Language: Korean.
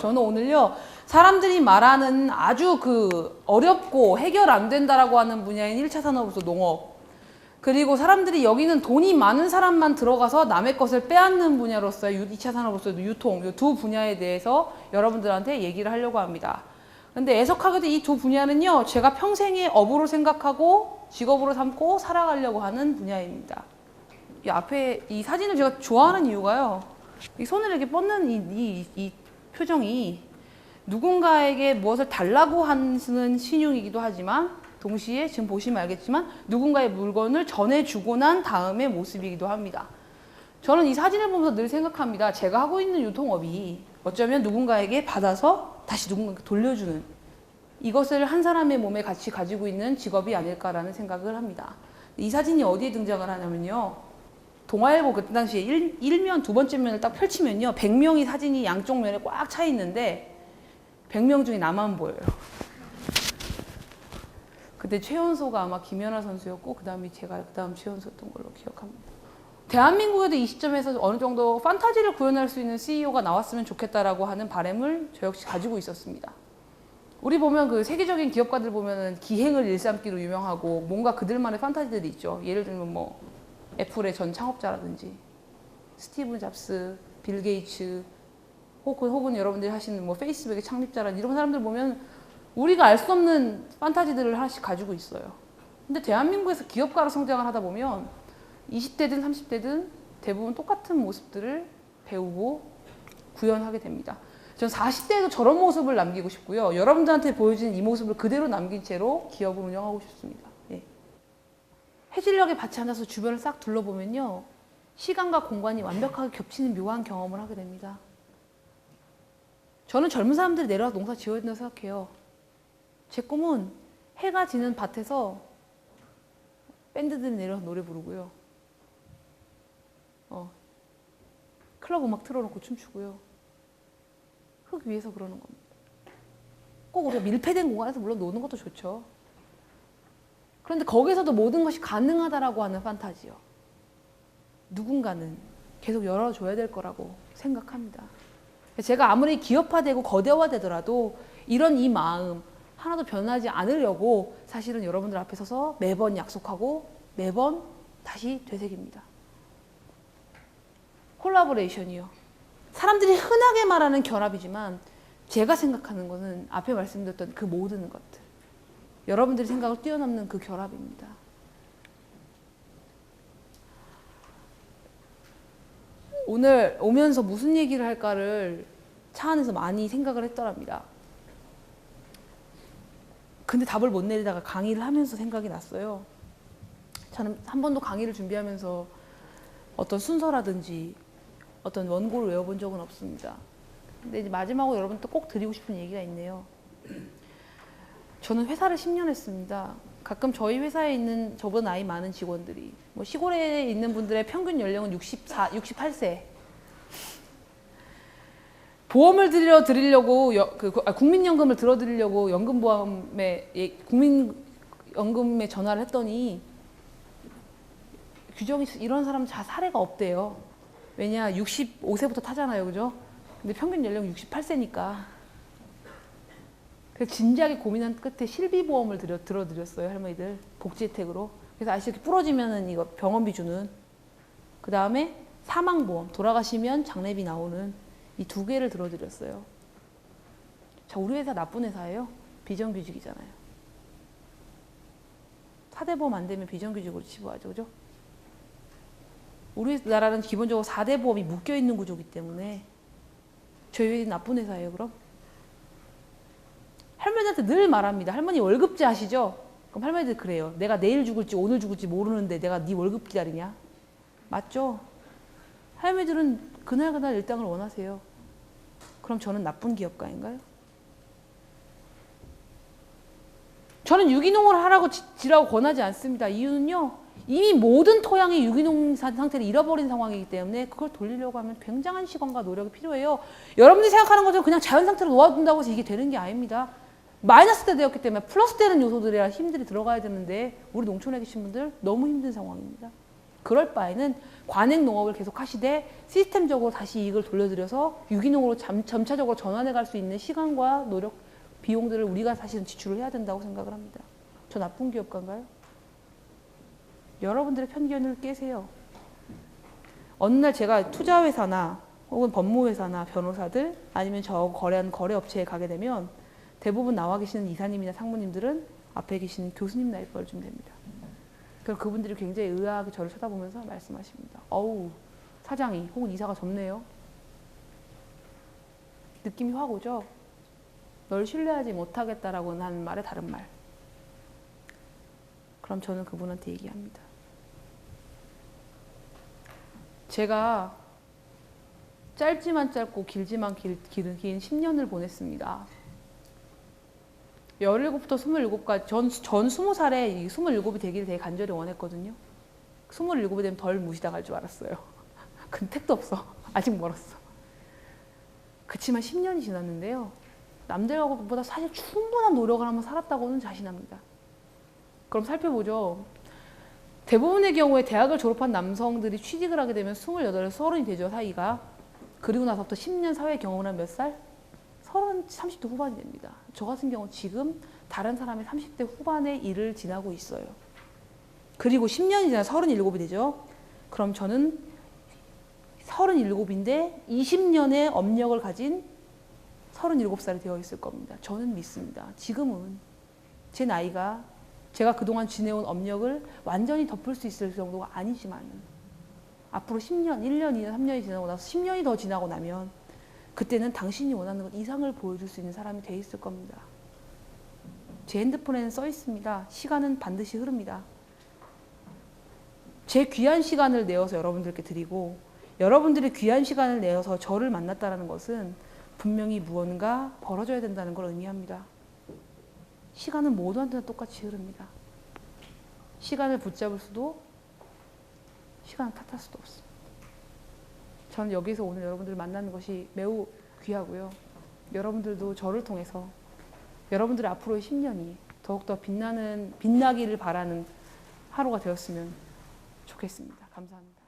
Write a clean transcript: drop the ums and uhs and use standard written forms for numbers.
저는 오늘요, 사람들이 말하는 아주 어렵고 해결 안 된다라고 하는 분야인 1차 산업으로서 농업, 그리고 사람들이 여기는 돈이 많은 사람만 들어가서 남의 것을 빼앗는 분야로서의 2차 산업으로서 유통, 이 두 분야에 대해서 여러분들한테 얘기를 하려고 합니다. 근데 애석하게도 이 두 분야는요, 제가 평생의 업으로 생각하고 직업으로 삼고 살아가려고 하는 분야입니다. 이 앞에 이 사진을 제가 좋아하는 이유가요, 이 손을 이렇게 뻗는 이 표정이 누군가에게 무엇을 달라고 하는 신용이기도 하지만 동시에 지금 보시면 알겠지만 누군가의 물건을 전해주고 난 다음의 모습이기도 합니다. 저는 이 사진을 보면서 늘 생각합니다. 제가 하고 있는 유통업이 어쩌면 누군가에게 받아서 다시 누군가에게 돌려주는, 이것을 한 사람의 몸에 같이 가지고 있는 직업이 아닐까라는 생각을 합니다. 이 사진이 어디에 등장을 하냐면요, 동아일보 그때 당시에 일면 두 번째 면을 딱 펼치면요, 100명이 사진이 양쪽 면에 꽉 차 있는데 100명 중에 나만 보여요. 그때 최연소가 아마 김연아 선수였고 그 다음이 제가 그 다음 최연소였던 걸로 기억합니다. 대한민국에도 이 시점에서 어느 정도 판타지를 구현할 수 있는 CEO가 나왔으면 좋겠다라고 하는 바람을 저 역시 가지고 있었습니다. 우리 보면 그 세계적인 기업가들 보면은 기행을 일삼기로 유명하고 뭔가 그들만의 판타지들이 있죠. 예를 들면 뭐 애플의 전 창업자라든지 스티브 잡스, 빌 게이츠, 혹은 여러분들이 하시는 뭐 페이스북의 창립자라든지 이런 사람들 보면 우리가 알 수 없는 판타지들을 하나씩 가지고 있어요. 근데 대한민국에서 기업가로 성장을 하다 보면 20대든 30대든 대부분 똑같은 모습들을 배우고 구현하게 됩니다. 전 40대에도 저런 모습을 남기고 싶고요. 여러분들한테 보여지는 이 모습을 그대로 남긴 채로 기업을 운영하고 싶습니다. 예. 해질녘에 밭에 앉아서 주변을 싹 둘러보면요, 시간과 공간이 완벽하게 겹치는 묘한 경험을 하게 됩니다. 저는 젊은 사람들이 내려와서 농사 지어야 된다고 생각해요. 제 꿈은 해가 지는 밭에서 밴드들이 내려와서 노래 부르고요, 클럽 음악 틀어놓고 춤추고요, 흙 위에서 그러는 겁니다. 꼭 우리가 밀폐된 공간에서 물론 노는 것도 좋죠. 그런데 거기서도 모든 것이 가능하다라고 하는 판타지요, 누군가는 계속 열어줘야 될 거라고 생각합니다. 제가 아무리 기업화되고 거대화되더라도 이런 이 마음 하나도 변하지 않으려고 사실은 여러분들 앞에 서서 매번 약속하고 매번 다시 되새깁니다. 콜라보레이션이요, 사람들이 흔하게 말하는 결합이지만 제가 생각하는 것은 앞에 말씀드렸던 그 모든 것들, 여러분들의 생각을 뛰어넘는 그 결합입니다. 오늘 오면서 무슨 얘기를 할까를 차 안에서 많이 생각을 했더랍니다. 근데 답을 못 내리다가 강의를 하면서 생각이 났어요. 저는 한 번도 강의를 준비하면서 어떤 순서라든지 어떤 원고를 외워본 적은 없습니다. 근데 이제 마지막으로 여러분한테 꼭 드리고 싶은 얘기가 있네요. 저는 회사를 10년 했습니다. 가끔 저희 회사에 있는 저보다 나이 많은 직원들이, 뭐 시골에 있는 분들의 평균 연령은 68세. 보험을 드리려고 국민연금을 들어드리려고 국민연금에 전화를 했더니 규정이 이런 사람 다 사례가 없대요. 왜냐, 65세부터 타잖아요, 그죠? 근데 평균 연령 68세니까. 그래서 진지하게 고민한 끝에 실비보험을 들어드렸어요, 할머니들. 복지 혜택으로. 그래서 아시죠? 이렇게 부러지면은 이거 병원비 주는. 그 다음에 사망보험, 돌아가시면 장례비 나오는 이 두 개를 들어드렸어요. 자, 우리 회사 나쁜 회사예요. 비정규직이잖아요. 4대 보험 안 되면 비정규직으로 치부하죠, 그죠? 우리나라는 기본적으로 4대 보험이 묶여있는 구조이기 때문에 저희 회사 나쁜 회사예요, 그럼? 할머니한테 늘 말합니다. 할머니 월급제 아시죠? 그럼 할머니들 그래요. 내가 내일 죽을지 오늘 죽을지 모르는데 내가 네 월급 기다리냐? 맞죠? 할머니들은 그날그날 일당을 원하세요. 그럼 저는 나쁜 기업가인가요? 저는 유기농을 하라고 지라고 권하지 않습니다. 이유는요, 이미 모든 토양이 유기농 상태를 잃어버린 상황이기 때문에 그걸 돌리려고 하면 굉장한 시간과 노력이 필요해요. 여러분들이 생각하는 것처럼 그냥 자연 상태로 놓아둔다고 해서 이게 되는 게 아닙니다. 마이너스 때 되었기 때문에 플러스 되는 요소들이라 힘들이 들어가야 되는데 우리 농촌에 계신 분들 너무 힘든 상황입니다. 그럴 바에는 관행 농업을 계속 하시되 시스템적으로 다시 이익을 돌려드려서 유기농으로 점차적으로 전환해 갈 수 있는 시간과 노력, 비용들을 우리가 사실은 지출을 해야 된다고 생각을 합니다. 저 나쁜 기업가인가요? 여러분들의 편견을 깨세요. 어느 날 제가 투자회사나 혹은 법무회사나 변호사들 아니면 저 거래하는 거래업체에 가게 되면 대부분 나와 계시는 이사님이나 상무님들은 앞에 계시는 교수님 나이벌 좀 됩니다. 그럼 그분들이 굉장히 의아하게 저를 쳐다보면서 말씀하십니다. 어우, 사장이 혹은 이사가 젊네요. 느낌이 확 오죠? 널 신뢰하지 못하겠다라고 하는 말에 다른 말. 그럼 저는 그분한테 얘기합니다. 제가 짧지만 짧고 길지만 긴 10년을 보냈습니다. 17부터 27까지 전 20살에 27이 되기를 되게 간절히 원했거든요. 27이 되면 덜 무시당할 줄 알았어요. 근데 택도 없어. 아직 멀었어. 그치만 10년이 지났는데요. 남들보다 사실 충분한 노력을 하며 살았다고는 자신합니다. 그럼 살펴보죠. 대부분의 경우에 대학을 졸업한 남성들이 취직을 하게 되면 28에서 30이 되죠, 사이가. 그리고 나서부터 10년 사회 경험을 하면 몇 살? 30대 후반이 됩니다. 저 같은 경우 지금 다른 사람의 30대 후반의 일을 지나고 있어요. 그리고 10년이 지나 37이 되죠. 그럼 저는 37인데 20년의 업력을 가진 37살이 되어 있을 겁니다. 저는 믿습니다. 지금은 제 나이가 제가 그동안 지내온 업력을 완전히 덮을 수 있을 정도가 아니지만 앞으로 10년, 1년, 2년, 3년이 지나고 나서 10년이 더 지나고 나면 그때는 당신이 원하는 것 이상을 보여줄 수 있는 사람이 돼 있을 겁니다. 제 핸드폰에는 써 있습니다. 시간은 반드시 흐릅니다. 제 귀한 시간을 내어서 여러분들께 드리고 여러분들이 귀한 시간을 내어서 저를 만났다는 것은 분명히 무언가 벌어져야 된다는 걸 의미합니다. 시간은 모두한테나 똑같이 흐릅니다. 시간을 붙잡을 수도 시간을 탓할 수도 없습니다. 저는 여기서 오늘 여러분들을 만나는 것이 매우 귀하고요. 여러분들도 저를 통해서 여러분들의 앞으로의 10년이 더욱더 빛나기를 바라는 하루가 되었으면 좋겠습니다. 감사합니다.